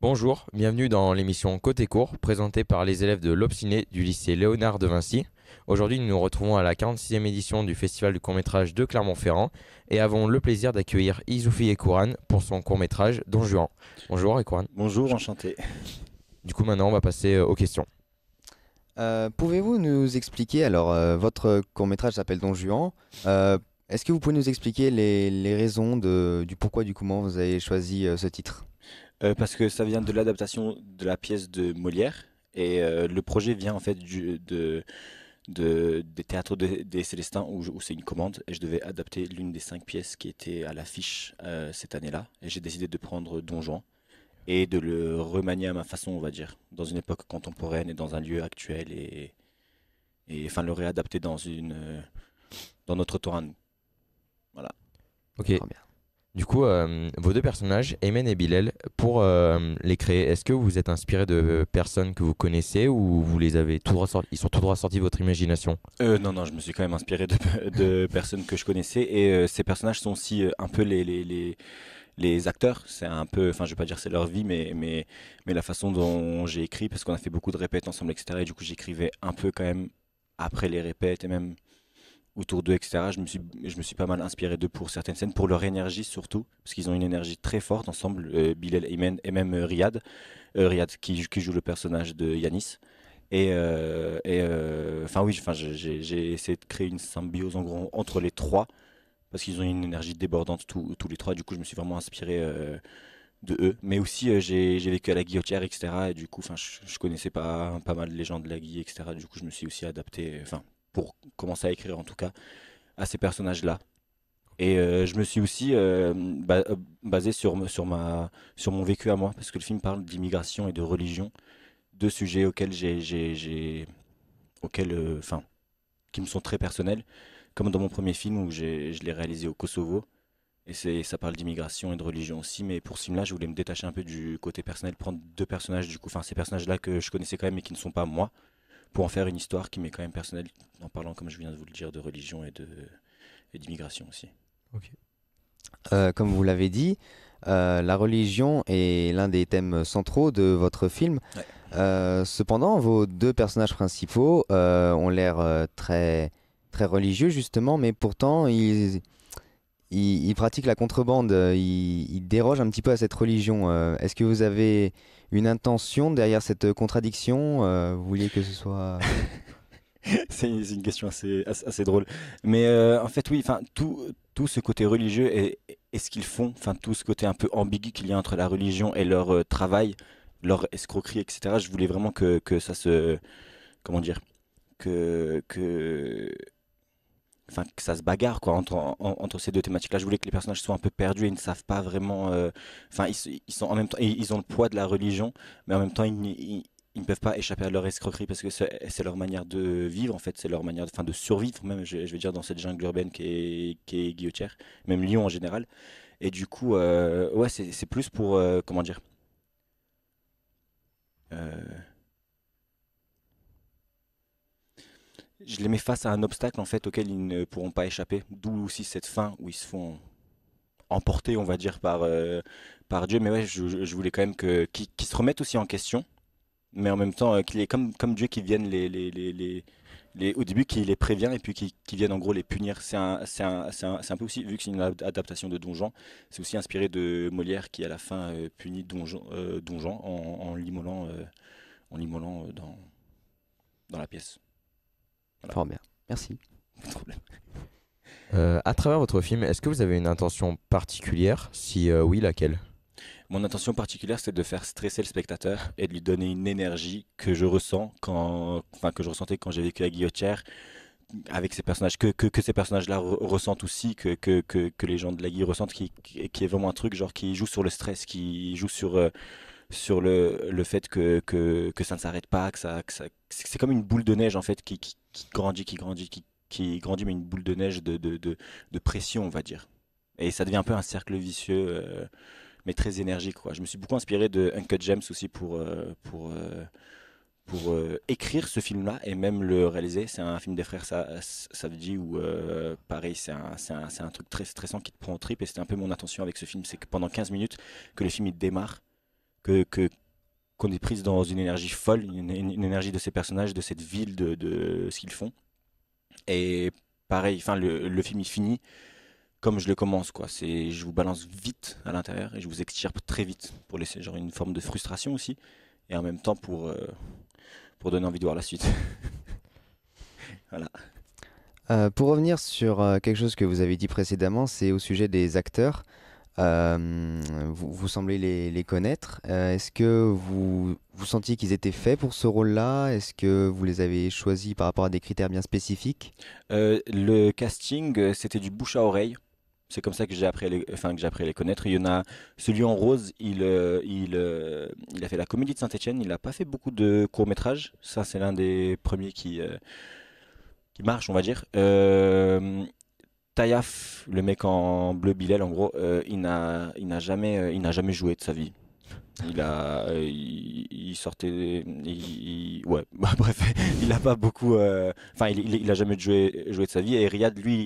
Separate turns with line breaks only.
Bonjour, bienvenue dans l'émission Côté Court, présentée par les élèves de l'Obstiné du lycée Léonard de Vinci. Aujourd'hui, nous nous retrouvons à la 46e édition du Festival du court-métrage de Clermont-Ferrand et avons le plaisir d'accueillir Isoufi Ekouran pour son court-métrage Don Juan. Bonjour Ekouran.
Bonjour, enchanté.
Du coup, maintenant, on va passer aux questions.
Pouvez-vous nous expliquer, alors votre court-métrage s'appelle Don Juan, est-ce que vous pouvez nous expliquer les raisons du pourquoi du comment vous avez choisi ce titre?
Parce que ça vient de l'adaptation de la pièce de Molière et le projet vient en fait des théâtres des Célestins où c'est une commande et je devais adapter l'une des 5 pièces qui étaient à l'affiche cette année-là et j'ai décidé de prendre Don Juan et de le remanier à ma façon, on va dire, dans une époque contemporaine et dans un lieu actuel et enfin le réadapter dans notre temps à nous. Voilà.
Ok,
Très bien.
du coup, vos deux personnages, Aymen et Bilal, pour les créer, est-ce que vous vous êtes inspiré de personnes que vous connaissez ou vous les avez tout droit ils sont tout droit sortis de votre imagination?
Non, non, je me suis quand même inspiré de personnes que je connaissais et ces personnages sont aussi un peu les acteurs. C'est un peu, enfin, je vais pas dire c'est leur vie, mais la façon dont j'ai écrit, parce qu'on a fait beaucoup de répètes ensemble, etc. Et du coup, j'écrivais un peu quand même après les répètes et même autour d'eux, etc. Je me suis pas mal inspiré d'eux pour certaines scènes, pour leur énergie surtout, parce qu'ils ont une énergie très forte ensemble, Bilal Ayman et même Riyad, Riyad qui joue le personnage de Yanis. Enfin oui, enfin j'ai essayé de créer une symbiose en gros entre les trois parce qu'ils ont une énergie débordante tous les trois. Du coup, je me suis vraiment inspiré de eux. Mais aussi, j'ai vécu à la Guillotière, etc. Et du coup, enfin, je connaissais pas mal les gens de la Guille, etc. Du coup, je me suis aussi adapté, enfin, pour commencer à écrire en tout cas, à ces personnages-là. Et je me suis aussi basé sur mon vécu à moi, parce que le film parle d'immigration et de religion, deux sujets auxquels auxquels, enfin, qui me sont très personnels, comme dans mon premier film où je l'ai réalisé au Kosovo. Et ça parle d'immigration et de religion aussi, mais pour ce film-là, je voulais me détacher un peu du côté personnel, prendre deux personnages, du coup, enfin ces personnages-là que je connaissais quand même mais qui ne sont pas moi, pour en faire une histoire qui m'est quand même personnelle, en parlant, comme je viens de vous le dire, de religion et d'immigration aussi.
Ok.
Comme vous l'avez dit, la religion est l'un des thèmes centraux de votre film.
Ouais.
Cependant, vos deux personnages principaux ont l'air très, très religieux justement, mais pourtant ils pratiquent la contrebande, ils dérogent un petit peu à cette religion. Est-ce que vous avez une intention derrière cette contradiction? Vous vouliez que ce soit...
C'est une question assez drôle. Mais en fait, oui, enfin, tout ce côté religieux et ce qu'ils font, enfin, tout ce côté un peu ambigu qu'il y a entre la religion et leur travail, leur escroquerie, etc. Je voulais vraiment que ça se, comment dire, que enfin que ça se bagarre quoi entre ces deux thématiques-là. Je voulais que les personnages soient un peu perdus et ne savent pas vraiment. Enfin, ils sont en même temps, ils ont le poids de la religion, mais en même temps ils ne peuvent pas échapper à leur escroquerie parce que c'est leur manière de vivre en fait, c'est leur manière enfin, de survivre même. Je vais dire dans cette jungle urbaine qui est Guillotière, même Lyon en général. Et du coup, ouais, c'est plus pour comment dire. euh, je les mets face à un obstacle en fait auquel ils ne pourront pas échapper. D'où aussi cette fin où ils se font emporté, on va dire, par Dieu. Mais ouais, je voulais quand même qu'ils se remettent aussi en question, mais en même temps qu'il est comme Dieu qui vienne au début qui les prévient et puis qui viennent en gros les punir. C'est un peu aussi, vu que c'est une adaptation de Don Juan, c'est aussi inspiré de Molière qui à la fin punit Don Juan en l'immolant dans la pièce. Voilà.
Fort bien. Merci.
Pas de problème.
À travers votre film, est-ce que vous avez une intention particulière? Si oui, laquelle?
Mon intention particulière, c'est de faire stresser le spectateur et de lui donner une énergie que je ressens enfin, que je ressentais quand j'ai vécu à Guillotière, avec ces personnages, que ces personnages-là ressentent aussi, que les gens de la Guille ressentent, qui est vraiment un truc, genre, qui joue sur le stress, qui joue sur le fait que ça ne s'arrête pas, c'est comme une boule de neige, en fait, qui grandit, qui grandit, mais une boule de neige de pression, on va dire. Et ça devient un peu un cercle vicieux. Mais très énergique quoi. Je me suis beaucoup inspiré de Uncut James aussi pour écrire ce film-là et même le réaliser. C'est un film des frères Savdi où pareil c'est un truc très stressant qui te prend en trip et c'était un peu mon intention avec ce film, c'est que pendant 15 minutes que le film il démarre, qu'on est prise dans une énergie folle, une énergie de ces personnages, de cette ville, de ce qu'ils font. Et pareil, enfin le film il finit comme je le commence, quoi. C'est, je vous balance vite à l'intérieur et je vous extirpe très vite pour laisser genre une forme de frustration aussi et en même temps pour donner envie de voir la suite. Voilà.
Pour revenir sur quelque chose que vous avez dit précédemment, c'est au sujet des acteurs. Vous semblez les connaître. Est-ce que vous sentiez qu'ils étaient faits pour ce rôle-là? Est-ce que vous les avez choisis par rapport à des critères bien spécifiques?
Le casting, c'était du bouche à oreille. C'est comme ça que j'ai appris enfin, que j'ai appris à les connaître. Il y en a celui en rose, il a fait la Comédie de Saint-Étienne. Il n'a pas fait beaucoup de courts-métrages. Ça, c'est l'un des premiers qui marche, on va dire. Taïaf, le mec en bleu Bilal, en gros, il n'a jamais joué de sa vie. Il sortait, ouais, bref, il a pas beaucoup, enfin, il a jamais joué de sa vie. Et Riyad, lui,